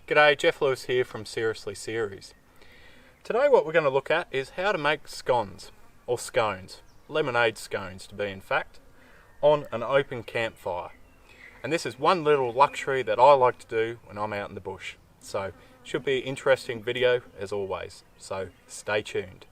G'day, Geoff Lewis here from Seriously Series. Today what we're going to look at is how to make scones, or scones, lemonade scones to be in fact, on an open campfire. And this is one little luxury that I like to do when I'm out in the bush. So, should be an interesting video as always, so stay tuned.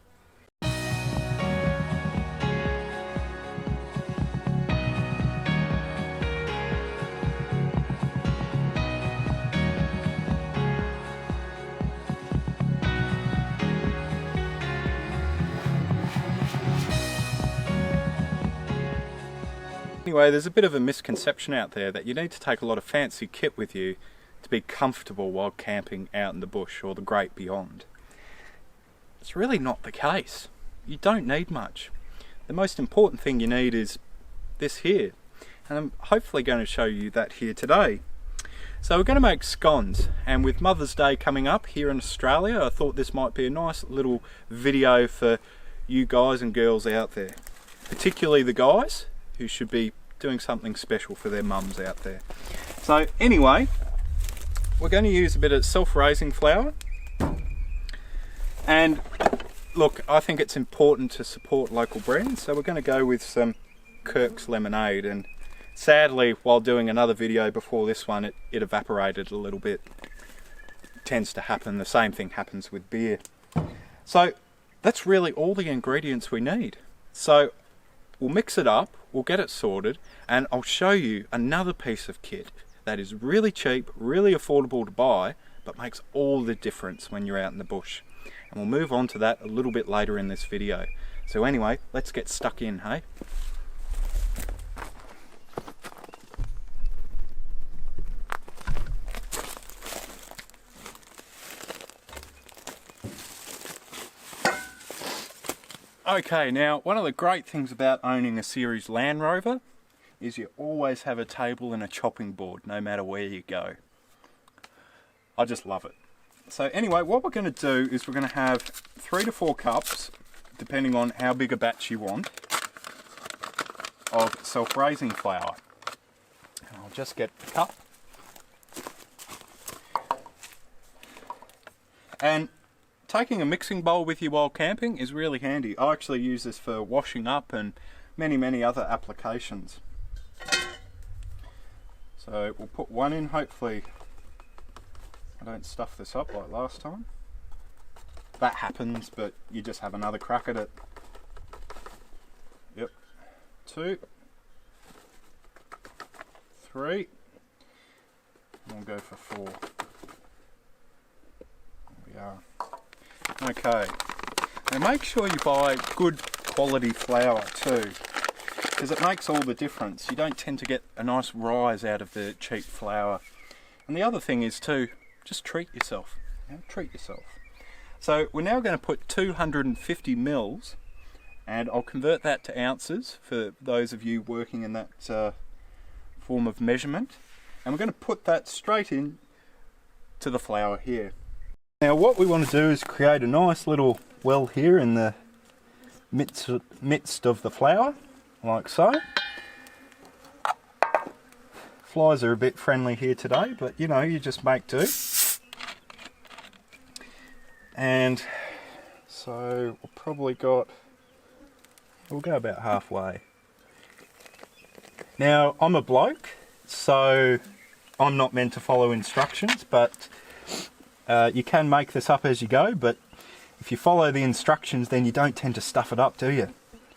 Anyway, there's a bit of a misconception out there that you need to take a lot of fancy kit with you to be comfortable while camping out in the bush or the great beyond. It's really not the case. You don't need much. The most important thing you need is this here, and I'm hopefully going to show you that here today. So we're going to make scones, and with Mother's Day coming up here in Australia, I thought this might be a nice little video for you guys and girls out there, particularly the guys who should be doing something special for their mums out there. So anyway, we're going to use a bit of self-raising flour, and look, I think it's important to support local brands, so we're going to go with some Kirk's lemonade, and sadly while doing another video before this one it evaporated a little bit. It tends to happen, the same thing happens with beer. So that's really all the ingredients we need. So we'll mix it up, we'll get it sorted, and I'll show you another piece of kit that is really cheap, really affordable to buy, but makes all the difference when you're out in the bush. And we'll move on to that a little bit later in this video. So anyway, let's get stuck in, hey? Okay, now one of the great things about owning a series Land Rover is you always have a table and a chopping board no matter where you go. I just love it. So anyway, what we're going to do is we're going to have 3 to 4 cups, depending on how big a batch you want, of self-raising flour. And I'll just get the cup. And taking a mixing bowl with you while camping is really handy. I actually use this for washing up and many other applications. So we'll put one in, hopefully I don't stuff this up like last time. That happens, but you just have another crack at it. Yep. 2, 3, and we'll go for 4. There we are. Okay, now make sure you buy good quality flour too, because it makes all the difference. You don't tend to get a nice rise out of the cheap flour. And the other thing is too, just treat yourself. Treat yourself. So we're now going to put 250 mils, and I'll convert that to ounces for those of you working in that form of measurement. And we're going to put that straight in to the flour here. Now what we want to do is create a nice little well here in the midst of the flour, like so. Flies are a bit friendly here today, but you know, you just make do. And so we'll go about halfway. Now I'm a bloke, so I'm not meant to follow instructions, but you can make this up as you go, but if you follow the instructions then you don't tend to stuff it up, do you?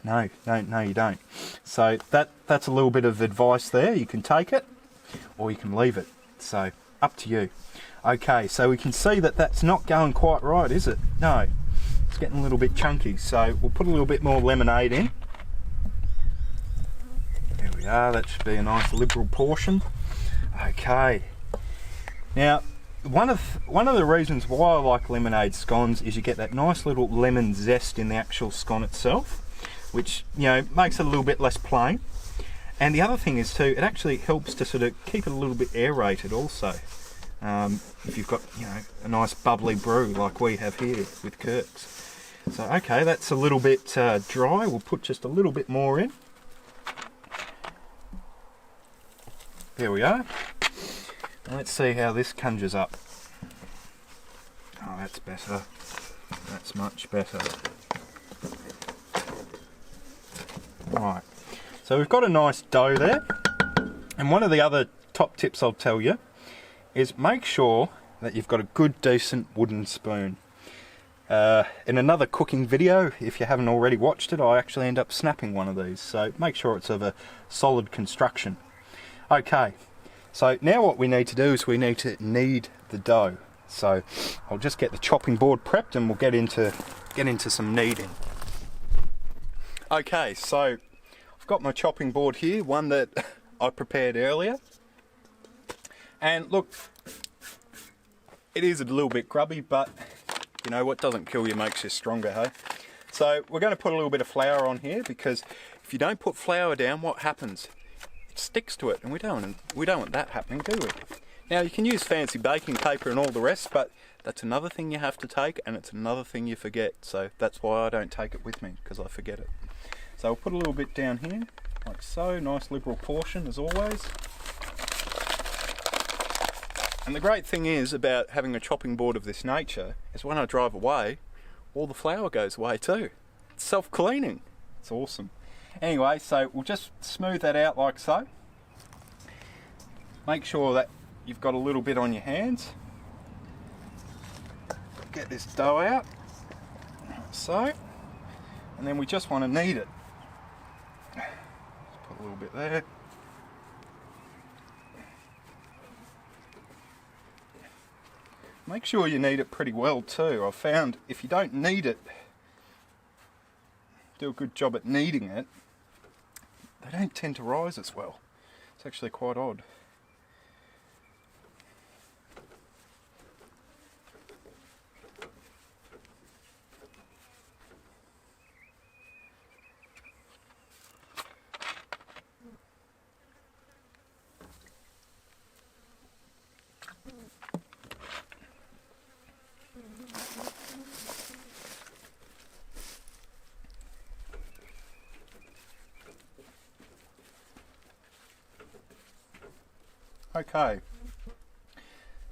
No, you don't. So that's a little bit of advice there. You can take it or you can leave it, so up to you. Okay, so we can see that that's not going quite right, is it? No, it's getting a little bit chunky, so we'll put a little bit more lemonade in. There we are, that should be a nice liberal portion. Okay, now one of the reasons why I like lemonade scones is you get that nice little lemon zest in the actual scone itself, which, you know, makes it a little bit less plain. And the other thing is too, it actually helps to sort of keep it a little bit aerated also. If you've got, you know, a nice bubbly brew like we have here with Kirk's. So okay, that's a little bit dry. We'll put just a little bit more in. There we are. Let's see how this conjures up. Oh, that's better. That's much better. Right, so we've got a nice dough there, and one of the other top tips I'll tell you is make sure that you've got a good decent wooden spoon. In another cooking video, if you haven't already watched it, I actually end up snapping one of these, so make sure it's of a solid construction. Okay, so now what we need to do is we need to knead the dough. So I'll just get the chopping board prepped and we'll get into some kneading. Okay, so I've got my chopping board here, one that I prepared earlier. And look, it is a little bit grubby, but you know what doesn't kill you makes you stronger, hey? So we're going to put a little bit of flour on here, because if you don't put flour down, what happens? It sticks to it, and we don't want that happening, do we? Now you can use fancy baking paper and all the rest, but that's another thing you have to take, and it's another thing you forget. So that's why I don't take it with me, because I forget it. So I'll put a little bit down here, like so. Nice liberal portion as always. And the great thing is about having a chopping board of this nature is when I drive away, all the flour goes away too. It's self-cleaning. It's awesome. Anyway, so we'll just smooth that out like so. Make sure that you've got a little bit on your hands. Get this dough out, like so. And then we just want to knead it. Just put a little bit there. Make sure you knead it pretty well too. I've found if you don't knead it, do a good job at kneading it, they don't tend to rise as well. It's actually quite odd. Okay,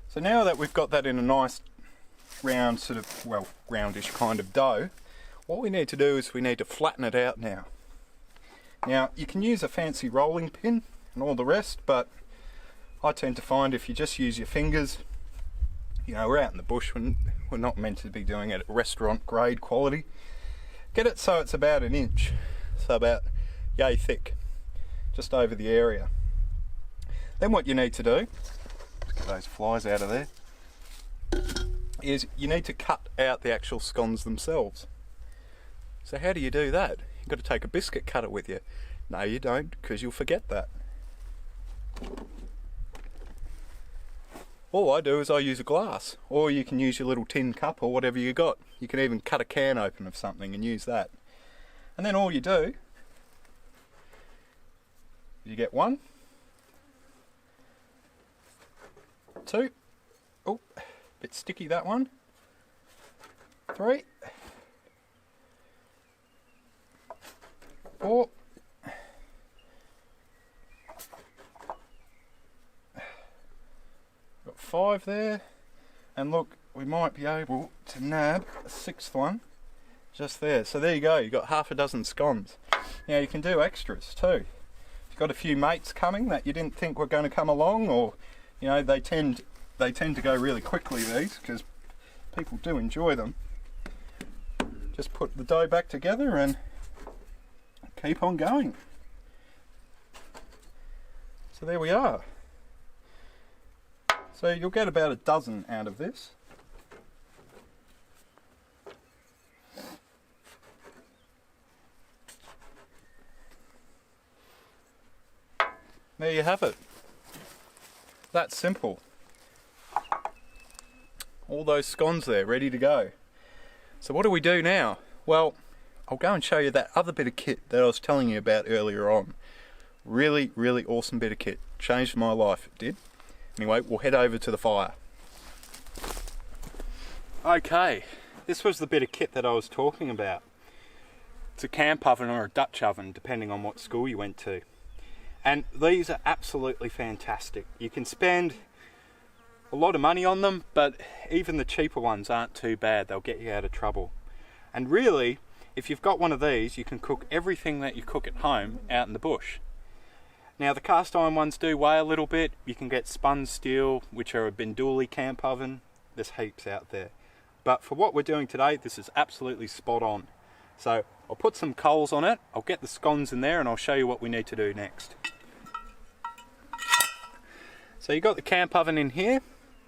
so now that we've got that in a nice round sort of, well, roundish kind of dough, what we need to do is we need to flatten it out now. Now you can use a fancy rolling pin and all the rest, but I tend to find if you just use your fingers, you know, we're out in the bush, we're not meant to be doing it at restaurant grade quality. Get it so it's about 1 inch, so about yay thick, just over the area. Then what you need to do, let's get those flies out of there, is you need to cut out the actual scones themselves. So how do you do that? You've got to take a biscuit cutter with you. No you don't, because you'll forget that. All I do is I use a glass, or you can use your little tin cup or whatever you got. You can even cut a can open of something and use that. And then all you do, you get 1, 2, oh, bit sticky that one, 3, 4, 5 there, and look, we might be able to nab a 6th one just there. So there you go, you've got half a dozen scones. Now you can do extras too. If you've got a few mates coming that you didn't think were going to come along, or you know, they tend to go really quickly, these, because people do enjoy them. Just put the dough back together and keep on going. So there we are. So you'll get about a dozen out of this. There you have it. That's simple. All those scones there, ready to go. So what do we do now? Well, I'll go and show you that other bit of kit that I was telling you about earlier on. Really, really awesome bit of kit. Changed my life, it did. Anyway, we'll head over to the fire. Okay, this was the bit of kit that I was talking about. It's a camp oven or a Dutch oven, depending on what school you went to. And these are absolutely fantastic. You can spend a lot of money on them, but even the cheaper ones aren't too bad. They'll get you out of trouble. And really, if you've got one of these, you can cook everything that you cook at home out in the bush. Now the cast iron ones do weigh a little bit. You can get spun steel, which are a Benduli camp oven. There's heaps out there. But for what we're doing today, this is absolutely spot on. So I'll put some coals on it, I'll get the scones in there, and I'll show you what we need to do next. So you've got the camp oven in here.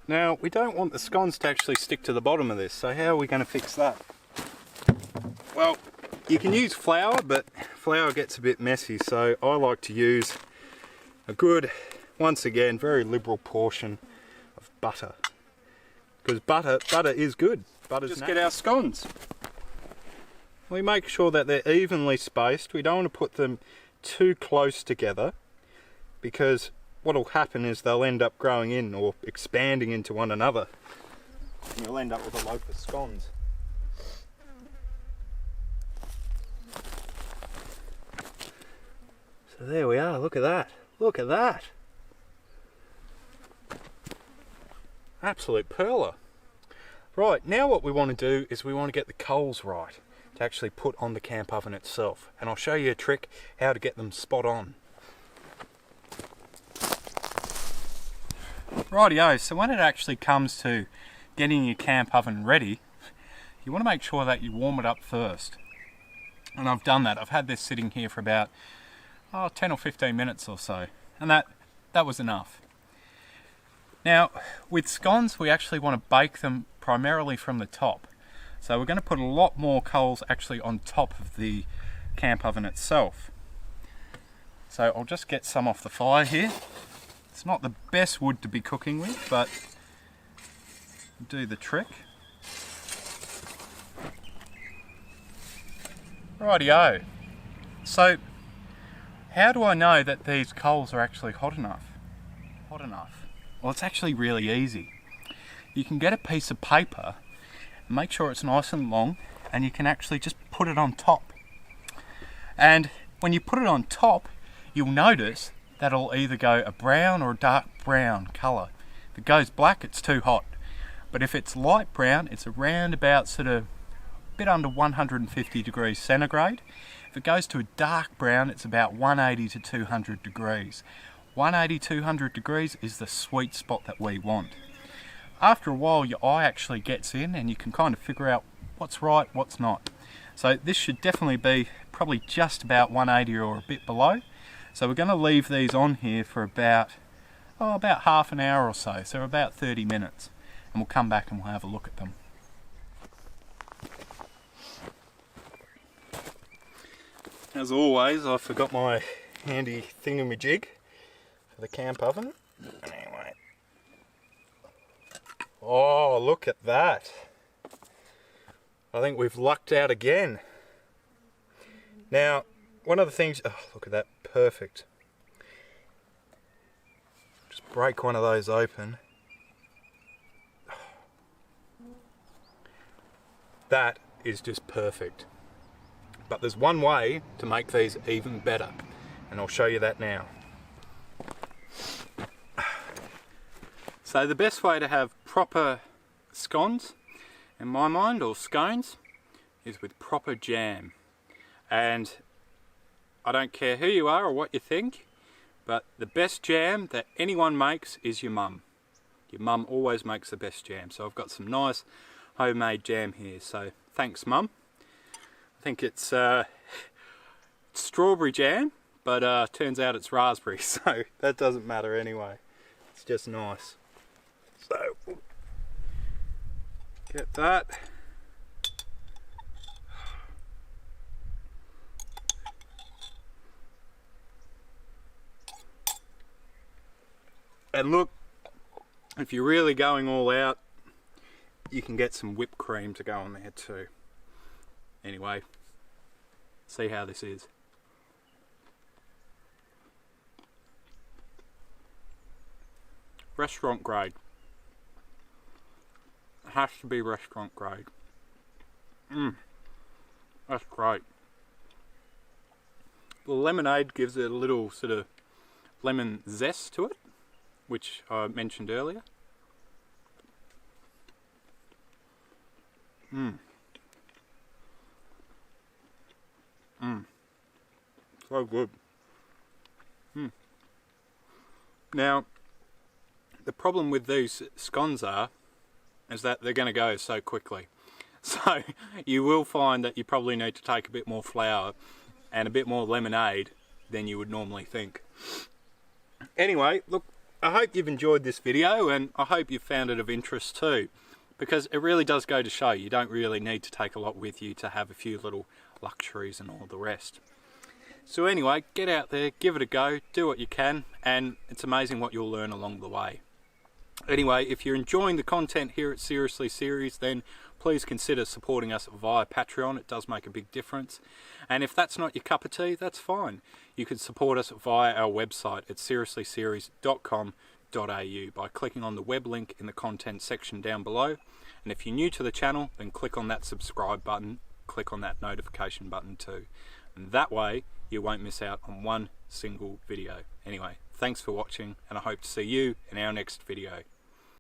Now we don't want the scones to actually stick to the bottom of this, so how are we going to fix that? Well, you can use flour, but flour gets a bit messy, so I like to use a good, once again, very liberal portion of butter. Because butter is good. Just get our scones. We make sure that they're evenly spaced. We don't want to put them too close together, because what will happen is they'll end up growing in or expanding into one another, and you'll end up with a loaf of scones. So there we are, look at that, look at that. Absolute perler. Right, now what we want to do is we want to get the coals right to actually put on the camp oven itself, and I'll show you a trick how to get them spot on. Rightio, so when it actually comes to getting your camp oven ready, you want to make sure that you warm it up first. And I've done that. I've had this sitting here for about 10 or 15 minutes or so, and that was enough. Now with scones, we actually want to bake them primarily from the top, so we're going to put a lot more coals actually on top of the camp oven itself. So I'll just get some off the fire here. It's not the best wood to be cooking with, but do the trick. Rightio. So how do I know that these coals are actually hot enough? Well, it's actually really easy. You can get a piece of paper, make sure it's nice and long, and you can actually just put it on top. And when you put it on top, you'll notice that it'll either go a brown or a dark brown colour. If it goes black, it's too hot. But if it's light brown, it's around about sort of a bit under 150 degrees centigrade. If it goes to a dark brown, it's about 180 to 200 degrees. 180, 200 degrees is the sweet spot that we want. After a while, your eye actually gets in and you can kind of figure out what's right, what's not. So this should definitely be probably just about 180 or a bit below. So we're going to leave these on here for about half an hour or so, so about 30 minutes. And we'll come back and we'll have a look at them. As always, I forgot my handy thingamajig for the camp oven. Anyway. Oh, look at that. I think we've lucked out again. Now, one of the things, oh, look at that, perfect. Just break one of those open. That is just perfect. But there's one way to make these even better, and I'll show you that now. So the best way to have proper scones, in my mind, or scones, is with proper jam. And I don't care who you are or what you think, but the best jam that anyone makes is your mum. Your mum always makes the best jam. So I've got some nice homemade jam here, so thanks Mum. I think it's strawberry jam, but turns out it's raspberry, so that doesn't matter anyway. It's just nice. So get that. And look, if you're really going all out, you can get some whipped cream to go on there too. Anyway, see how this is. Restaurant grade. It has to be restaurant grade. That's great. The lemonade gives it a little sort of lemon zest to it, which I mentioned earlier. So good. Now, the problem with these scones is that they're going to go so quickly. So you will find that you probably need to take a bit more flour and a bit more lemonade than you would normally think. Anyway, look, I hope you've enjoyed this video, and I hope you've found it of interest too, because it really does go to show you don't really need to take a lot with you to have a few little luxuries and all the rest. So anyway, get out there, give it a go, do what you can, and it's amazing what you'll learn along the way. Anyway, if you're enjoying the content here at Seriously Series, then please consider supporting us via Patreon. It does make a big difference. And if that's not your cup of tea, that's fine. You can support us via our website at seriouslyseries.com.au by clicking on the web link in the content section down below. And if you're new to the channel, then click on that subscribe button, click on that notification button too. And that way, you won't miss out on one single video. Anyway, thanks for watching, and I hope to see you in our next video.